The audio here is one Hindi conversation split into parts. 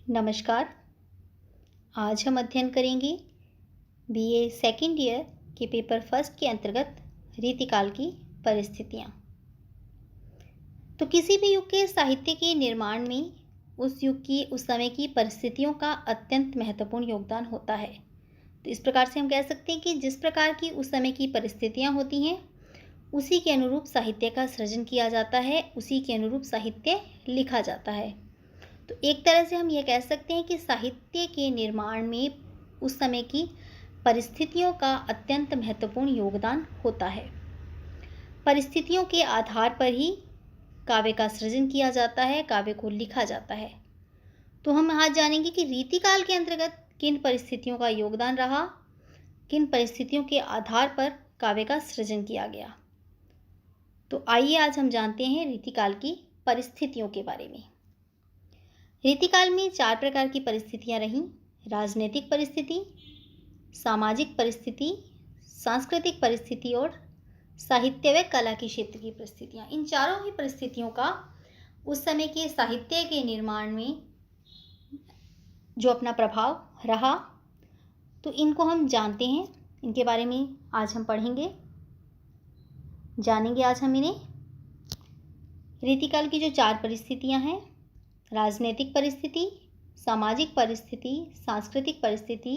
नमस्कार। आज हम अध्ययन करेंगे बीए सेकंड ईयर के पेपर फर्स्ट के अंतर्गत रीतिकाल की परिस्थितियाँ। तो किसी भी युग के साहित्य के निर्माण में उस युग की उस समय की परिस्थितियों का अत्यंत महत्वपूर्ण योगदान होता है। तो इस प्रकार से हम कह सकते हैं कि जिस प्रकार की उस समय की परिस्थितियाँ होती हैं उसी के अनुरूप साहित्य का सृजन किया जाता है, उसी के अनुरूप साहित्य लिखा जाता है। तो एक तरह से हम ये कह सकते हैं कि साहित्य के निर्माण में उस समय की परिस्थितियों का अत्यंत महत्वपूर्ण योगदान होता है। परिस्थितियों के आधार पर ही काव्य का सृजन किया जाता है, काव्य को लिखा जाता है। तो हम आज जानेंगे कि रीतिकाल के अंतर्गत किन परिस्थितियों का योगदान रहा, किन परिस्थितियों के आधार पर काव्य का सृजन किया गया। तो आइए आज हम जानते हैं रीतिकाल की परिस्थितियों के बारे में। रीतिकाल में 4 प्रकार की परिस्थितियां रहीं: राजनीतिक परिस्थिति, सामाजिक परिस्थिति, सांस्कृतिक परिस्थिति और साहित्य व कला के क्षेत्र की परिस्थितियां। इन चारों ही परिस्थितियों का उस समय के साहित्य के निर्माण में जो अपना प्रभाव रहा, तो इनको हम जानते हैं। इनके बारे में आज हम पढ़ेंगे, जानेंगे आज हम इन्हें। रीतिकाल की जो 4 परिस्थितियां हैं: राजनीतिक परिस्थिति, सामाजिक परिस्थिति, सांस्कृतिक परिस्थिति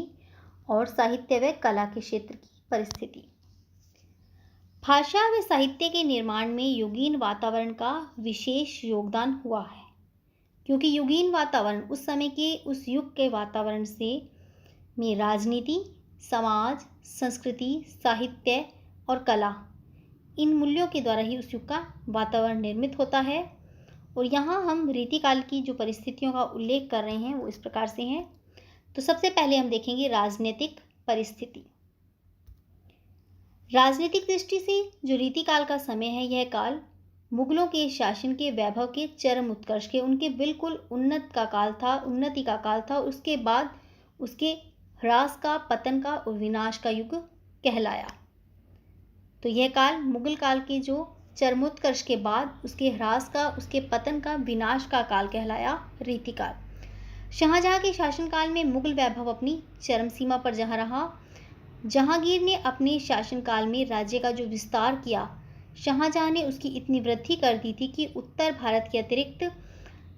और साहित्य व कला के क्षेत्र की परिस्थिति। भाषा व साहित्य के निर्माण में युगीन वातावरण का विशेष योगदान हुआ है, क्योंकि युगीन वातावरण उस समय के उस युग के वातावरण से में राजनीति, समाज, संस्कृति, साहित्य और कला, इन मूल्यों के द्वारा ही उस युग का वातावरण निर्मित होता है। और यहाँ हम रीतिकाल की जो परिस्थितियों का उल्लेख कर रहे हैं वो इस प्रकार से हैं। तो सबसे पहले हम देखेंगे राजनीतिक परिस्थिति। राजनीतिक दृष्टि से जो रीतिकाल का समय है, यह काल मुगलों के शासन के वैभव के चरम उत्कर्ष के, उनके बिल्कुल उन्नति का काल था। उसके बाद उसके ह्रास का, पतन का और विनाश का युग कहलाया। तो यह काल मुगल काल के जो चरमोत्कर्ष के बाद उसके ह्रास का, उसके पतन का, विनाश का काल कहलाया रीतिकाल। शाहजहां के शासनकाल में मुगल वैभव अपनी चरम सीमा पर जहां रहा। जहांगीर ने अपने शासनकाल में राज्य का जो विस्तार किया, शाहजहां ने उसकी इतनी वृद्धि कर दी थी कि उत्तर भारत के अतिरिक्त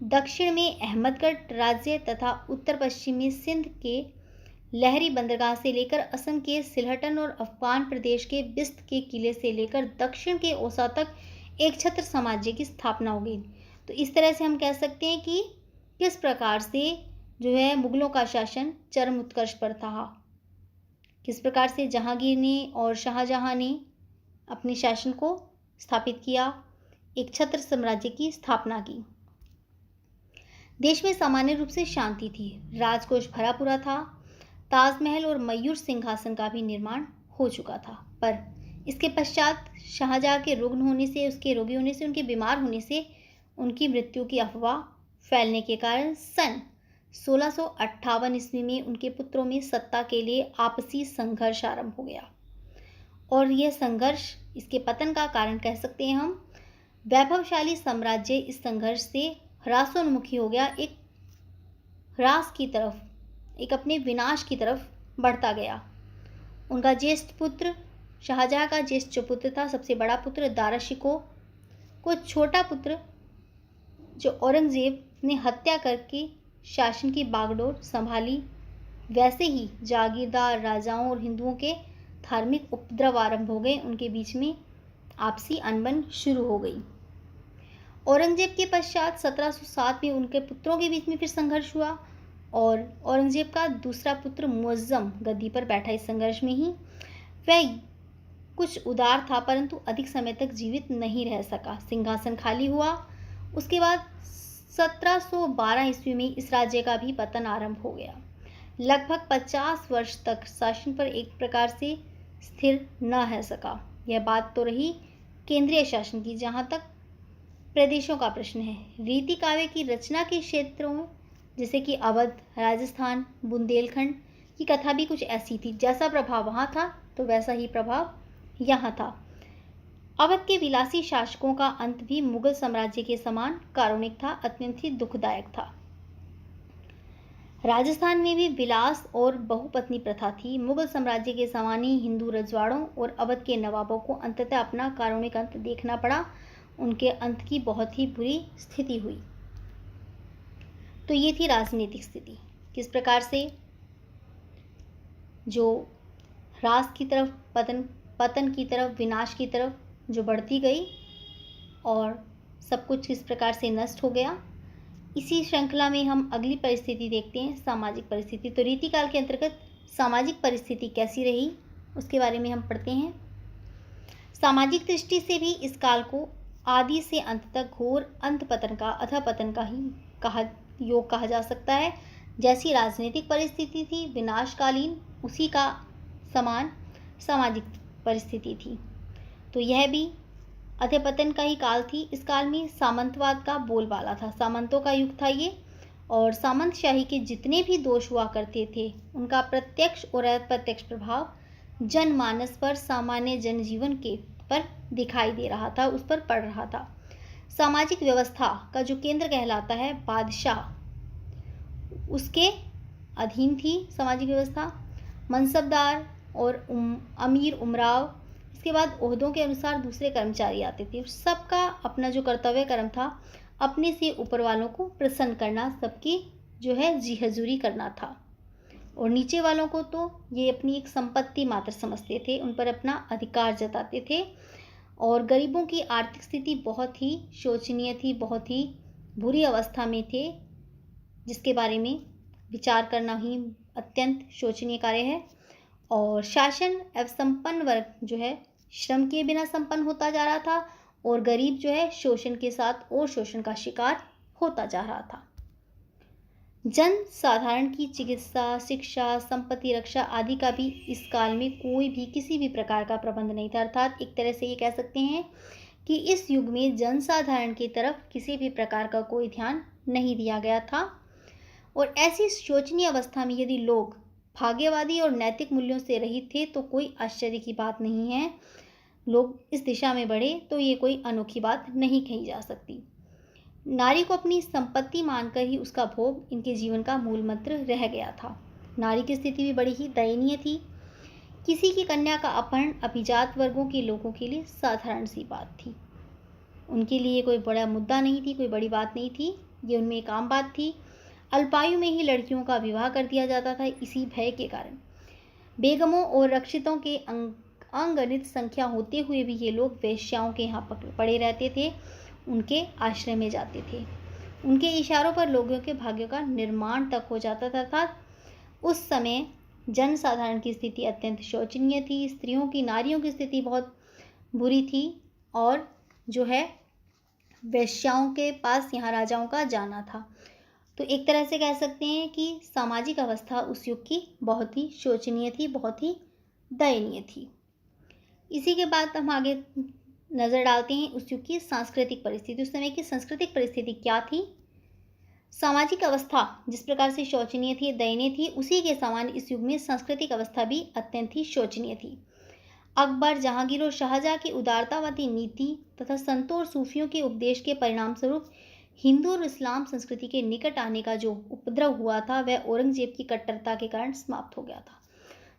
दक्षिण में अहमदगढ़ राज्य तथा उत्तर पश्चिम में सिंध के लहरी बंदरगाह से लेकर असम के सिलहटन और अफगान प्रदेश के बिस्त के किले से लेकर दक्षिण के ओसा तक एक छत्र साम्राज्य की स्थापना हो गई। तो इस तरह से हम कह सकते हैं कि किस प्रकार से जो है मुगलों का शासन चरम उत्कर्ष पर था, किस प्रकार से जहांगीर ने और शाहजहां ने अपने शासन को स्थापित किया, एक छत्र साम्राज्य की स्थापना की। देश में सामान्य रूप से शांति थी, राजकोष भरा पूरा था, ताजमहल और मयूर सिंहासन का भी निर्माण हो चुका था। पर इसके पश्चात शाहजहां के रुग्ण होने से, उसके रोगी होने से, उनके बीमार होने से उनकी मृत्यु की अफवाह फैलने के कारण सन 1658 ईस्वी में उनके पुत्रों में सत्ता के लिए आपसी संघर्ष आरंभ हो गया। और यह संघर्ष, इसके पतन का कारण कह सकते हैं हम। वैभवशाली साम्राज्य इस संघर्ष से ह्रासोन्मुखी हो गया, एक ह्रास की तरफ, एक अपने विनाश की तरफ बढ़ता गया। उनका ज्येष्ठ पुत्र, शाहजहां का ज्येष्ठ जो पुत्र था, सबसे बड़ा पुत्र दाराशिकोह को छोटा पुत्र जो औरंगजेब ने हत्या करके शासन की बागडोर संभाली। वैसे ही जागीरदार राजाओं और हिंदुओं के धार्मिक उपद्रव आरंभ हो गए, उनके बीच में आपसी अनबन शुरू हो गई। औरंगजेब के पश्चात 1707 में उनके पुत्रों के बीच में फिर संघर्ष हुआ और औरंगजेब का दूसरा पुत्र मुअज्जम गद्दी पर बैठा। इस संघर्ष में ही वह कुछ उदार था, परंतु अधिक समय तक जीवित नहीं रह सका, सिंहासन खाली हुआ। उसके बाद 1712 ईस्वी में इस राज्य का भी पतन आरंभ हो गया। लगभग 50 वर्ष तक शासन पर एक प्रकार से स्थिर न रह सका। यह बात तो रही केंद्रीय शासन की। जहाँ तक प्रदेशों का प्रश्न है, रीति काव्य की रचना के क्षेत्रों में जैसे कि अवध, राजस्थान, बुंदेलखंड की कथा भी कुछ ऐसी थी। जैसा प्रभाव वहाँ था तो वैसा ही प्रभाव यहाँ था। अवध के विलासी शासकों का अंत भी मुगल साम्राज्य के समान कारुणिक था, अत्यंत ही दुखदायक था। राजस्थान में भी विलास और बहुपत्नी प्रथा थी। मुगल साम्राज्य के समान ही हिंदू रजवाड़ों और अवध के नवाबों को अंततः अपना कारुणिक अंत देखना पड़ा। उनके अंत की बहुत ही बुरी स्थिति हुई। तो ये थी राजनीतिक स्थिति, किस प्रकार से जो ह्रास की तरफ, पतन की तरफ, विनाश की तरफ जो बढ़ती गई और सब कुछ किस प्रकार से नष्ट हो गया। इसी श्रृंखला में हम अगली परिस्थिति देखते हैं, सामाजिक परिस्थिति। तो रीतिकाल के अंतर्गत सामाजिक परिस्थिति कैसी रही उसके बारे में हम पढ़ते हैं। सामाजिक दृष्टि से भी इस काल को आदि से अंत तक घोर अंत पतन का, अधःपतन का ही कहा जा सकता है। जैसी राजनीतिक परिस्थिति थी विनाशकालीन, उसी का समान सामाजिक परिस्थिति थी। तो यह भी अधःपतन का ही काल थी। इस काल में सामंतवाद का बोलबाला था, सामंतों का युग था ये, और सामंतशाही के जितने भी दोष हुआ करते थे उनका प्रत्यक्ष और अप्रत्यक्ष प्रभाव जनमानस पर, सामान्य जनजीवन के पर दिखाई दे रहा था, उस पर पड़ रहा था। सामाजिक व्यवस्था का जो केंद्र कहलाता है बादशाह, उसके अधीन थी सामाजिक व्यवस्था। मनसबदार और अमीर उमराव, इसके बाद ओहदों के अनुसार दूसरे कर्मचारी आते थे। सबका अपना जो कर्तव्य कर्म था, अपने से ऊपर वालों को प्रसन्न करना, सबकी जो है जी हजूरी करना था। और नीचे वालों को तो ये अपनी एक संपत्ति मात्र समझते थे, उन पर अपना अधिकार जताते थे। और गरीबों की आर्थिक स्थिति बहुत ही शोचनीय थी, बहुत ही बुरी अवस्था में थे, जिसके बारे में विचार करना ही अत्यंत शोचनीय कार्य है। और शासन एवं संपन्न वर्ग जो है श्रम के बिना संपन्न होता जा रहा था, और गरीब जो है शोषण के साथ और शोषण का शिकार होता जा रहा था। जन साधारण की चिकित्सा, शिक्षा, संपत्ति रक्षा आदि का भी इस काल में कोई भी किसी भी प्रकार का प्रबंध नहीं था। अर्थात एक तरह से ये कह सकते हैं कि इस युग में जन साधारण की तरफ किसी भी प्रकार का कोई ध्यान नहीं दिया गया था। और ऐसी शोचनीय अवस्था में यदि लोग भाग्यवादी और नैतिक मूल्यों से रहित थे तो कोई आश्चर्य की बात नहीं है। लोग इस दिशा में बढ़े तो ये कोई अनोखी बात नहीं कही जा सकती। नारी को अपनी संपत्ति मानकर ही उसका भोग इनके जीवन का मूल मंत्र रह गया था। नारी की स्थिति भी बड़ी ही दयनीय थी। किसी की कन्या का अपहरण अभिजात वर्गों के लोगों के लिए साधारण सी बात थी। उनके लिए कोई बड़ा मुद्दा नहीं थी, कोई बड़ी बात नहीं थी, ये उनमें एक आम बात थी। अल्पायु में ही लड़कियों का विवाह कर दिया जाता था इसी भय के कारण। बेगमों और रक्षितों के अगणित संख्या होते हुए भी ये लोग वेश्याओं के यहाँ पड़े रहते थे, उनके आश्रय में जाते थे। उनके इशारों पर लोगों के भाग्यों का निर्माण तक हो जाता था। उस समय जन साधारण की स्थिति अत्यंत शोचनीय थी। स्त्रियों की, नारियों की स्थिति बहुत बुरी थी, और जो है वेश्याओं के पास यहाँ राजाओं का जाना था। तो एक तरह से कह सकते हैं कि सामाजिक अवस्था उस युग की बहुत ही शोचनीय थी, बहुत ही दयनीय थी। इसी के बाद हम आगे नज़र डालते हैं उस युग की सांस्कृतिक परिस्थिति। उस समय की सांस्कृतिक परिस्थिति क्या थी। सामाजिक अवस्था जिस प्रकार से शोचनीय थी, दयनीय थी, उसी के समान इस युग में सांस्कृतिक अवस्था भी अत्यंत ही शोचनीय थी। अकबर, जहांगीर और शाहजहां की उदारतावादी नीति तथा संतों और सूफियों के उपदेश के परिणाम स्वरूप हिंदू और इस्लाम संस्कृति के निकट आने का जो उपद्रव हुआ था वह औरंगजेब की कट्टरता के कारण समाप्त हो गया था।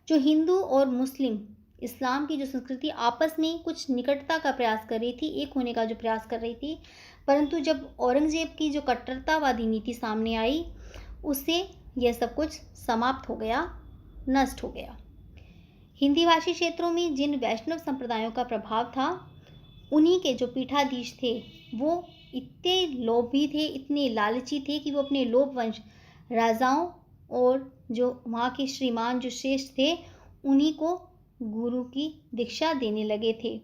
जो हिंदू और मुस्लिम, इस्लाम की जो संस्कृति आपस में कुछ निकटता का प्रयास कर रही थी, एक होने का जो प्रयास कर रही थी, परंतु जब औरंगजेब की जो कट्टरतावादी नीति सामने आई, उससे यह सब कुछ समाप्त हो गया, नष्ट हो गया। हिंदी भाषी क्षेत्रों में जिन वैष्णव संप्रदायों का प्रभाव था, उन्हीं के जो पीठाधीश थे वो इतने लोभी थे, इतने लालची थे कि वो अपने लोभवंश राजाओं और जो वहाँ के श्रीमान जो श्रेष्ठ थे उन्हीं को गुरु की दीक्षा देने लगे थे।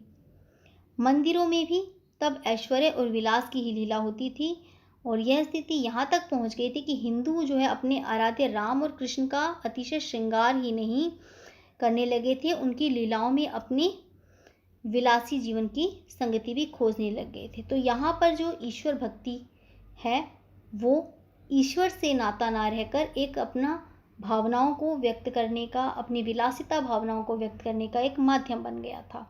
मंदिरों में भी तब ऐश्वर्य और विलास की ही लीला होती थी, और यह स्थिति यहाँ तक पहुँच गई थी कि हिंदू जो है अपने आराध्य राम और कृष्ण का अतिशय श्रृंगार ही नहीं करने लगे थे, उनकी लीलाओं में अपनी विलासी जीवन की संगति भी खोजने लग गए थे। तो यहाँ पर जो ईश्वर भक्ति है वो ईश्वर से नाता ना रहकर एक अपना भावनाओं को व्यक्त करने का, अपनी विलासिता भावनाओं को व्यक्त करने का एक माध्यम बन गया था।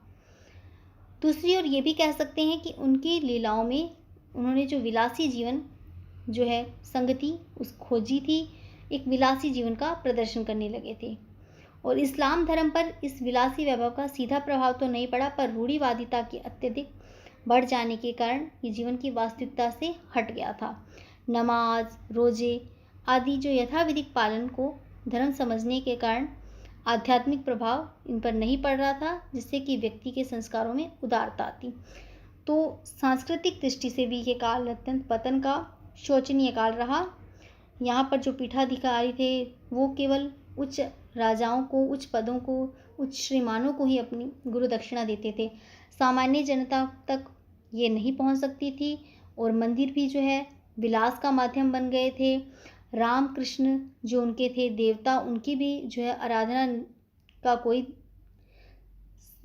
दूसरी ओर ये भी कह सकते हैं कि उनकी लीलाओं में उन्होंने जो विलासी जीवन जो है संगति उस खोजी थी, एक विलासी जीवन का प्रदर्शन करने लगे थे। और इस्लाम धर्म पर इस विलासी वैभव का सीधा प्रभाव तो नहीं पड़ा, पर रूढ़िवादिता की अत्यधिक बढ़ जाने के कारण ये जीवन की वास्तविकता से हट गया था। नमाज, रोजे आदि जो यथाविधिक पालन को धर्म समझने के कारण आध्यात्मिक प्रभाव इन पर नहीं पड़ रहा था, जिससे कि व्यक्ति के संस्कारों में उदारता आती। तो सांस्कृतिक दृष्टि से भी ये काल अत्यंत पतन का शोचनीय काल रहा। यहाँ पर जो पीठाधिकारी थे वो केवल उच्च राजाओं को, उच्च पदों को, उच्च श्रीमानों को ही अपनी गुरु दक्षिणा देते थे। सामान्य जनता तक ये नहीं पहुँच सकती थी। और मंदिर भी जो है विलास का माध्यम बन गए थे। राम कृष्ण जो उनके थे देवता, उनकी भी जो है आराधना का कोई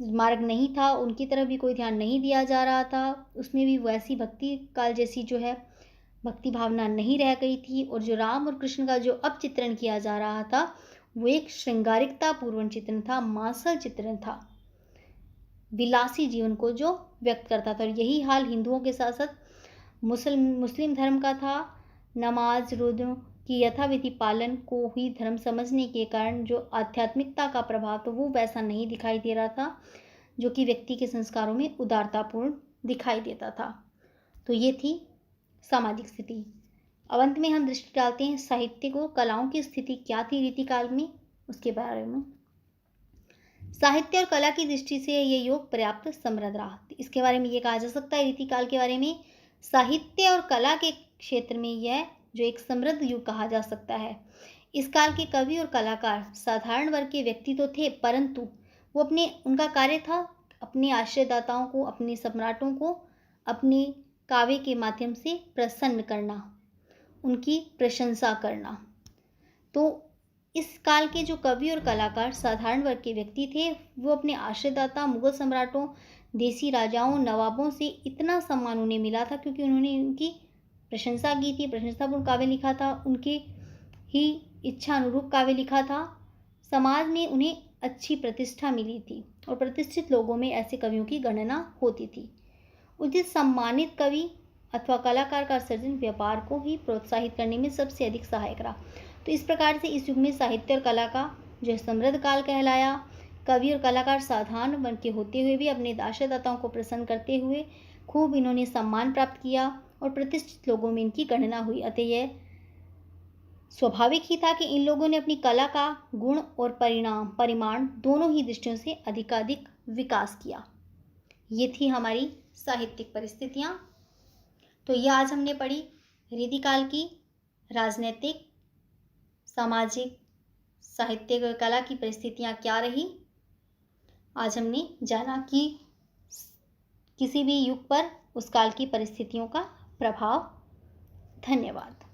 मार्ग नहीं था, उनकी तरफ भी कोई ध्यान नहीं दिया जा रहा था। उसमें भी वैसी भक्ति काल जैसी जो है भक्ति भावना नहीं रह गई थी। और जो राम और कृष्ण का जो अब चित्रण किया जा रहा था वो एक श्रृंगारिकता पूर्वक चित्रण था, मार्शल चित्रण था, विलासी जीवन को जो व्यक्त करता था। और यही हाल हिंदुओं के साथ साथ मुस्लिम धर्म का था। नमाज, रोज़ों की यथाविधि पालन को ही धर्म समझने के कारण जो आध्यात्मिकता का प्रभाव तो वो वैसा नहीं दिखाई दे रहा था, जो कि व्यक्ति के संस्कारों में उदारतापूर्ण दिखाई देता था। तो ये थी सामाजिक स्थिति। अब अंत में हम दृष्टि डालते हैं साहित्य को, कलाओं की स्थिति क्या थी रीतिकाल में, उसके बारे में। साहित्य और कला की दृष्टि से ये युग पर्याप्त समृद्ध रहा। इसके बारे में ये कहा जा सकता है रीतिकाल के बारे में, साहित्य और कला के क्षेत्र में यह जो एक समृद्ध युग कहा जा सकता है। इस काल के कवि और कलाकार साधारण वर्ग के व्यक्ति तो थे, परंतु वो उनका कार्य था अपने आश्रयदाताओं को, अपने सम्राटों को अपने काव्य के माध्यम से प्रसन्न करना, उनकी प्रशंसा करना। तो इस काल के जो कवि और कलाकार साधारण वर्ग के व्यक्ति थे वो अपने आश्रयदाता मुगल सम्राटों, देसी राजाओं, नवाबों से इतना सम्मान उन्हें मिला था क्योंकि उन्होंने उनकी प्रशंसा की थी, प्रशंसापूर्ण काव्य लिखा था, उनके ही इच्छा अनुरूप काव्य लिखा था। समाज में उन्हें अच्छी प्रतिष्ठा मिली थी और प्रतिष्ठित लोगों में ऐसे कवियों की गणना होती थी। उचित सम्मानित कवि अथवा कलाकार का सर्जन व्यापार को ही प्रोत्साहित करने में सबसे अधिक सहायक रहा। तो इस प्रकार से इस युग में साहित्य और कला का जो समृद्ध काल कहलाया। कवि और कलाकार साधारण वर्ग के होते हुए भी अपने आश्रयदाताओं को प्रसन्न करते हुए खूब इन्होंने सम्मान प्राप्त किया और प्रतिष्ठित लोगों में इनकी गणना हुई। अतः यह स्वाभाविक ही था कि इन लोगों ने अपनी कला का गुण और परिमाण दोनों ही दृष्टियों से अधिकाधिक विकास किया। ये थी हमारी साहित्यिक परिस्थितियाँ। तो यह आज हमने पढ़ी रीतिकाल की राजनीतिक, सामाजिक, साहित्यिक और कला की परिस्थितियाँ क्या रही। आज हमने जाना कि किसी भी युग पर उस काल की परिस्थितियों का प्रभाव। धन्यवाद।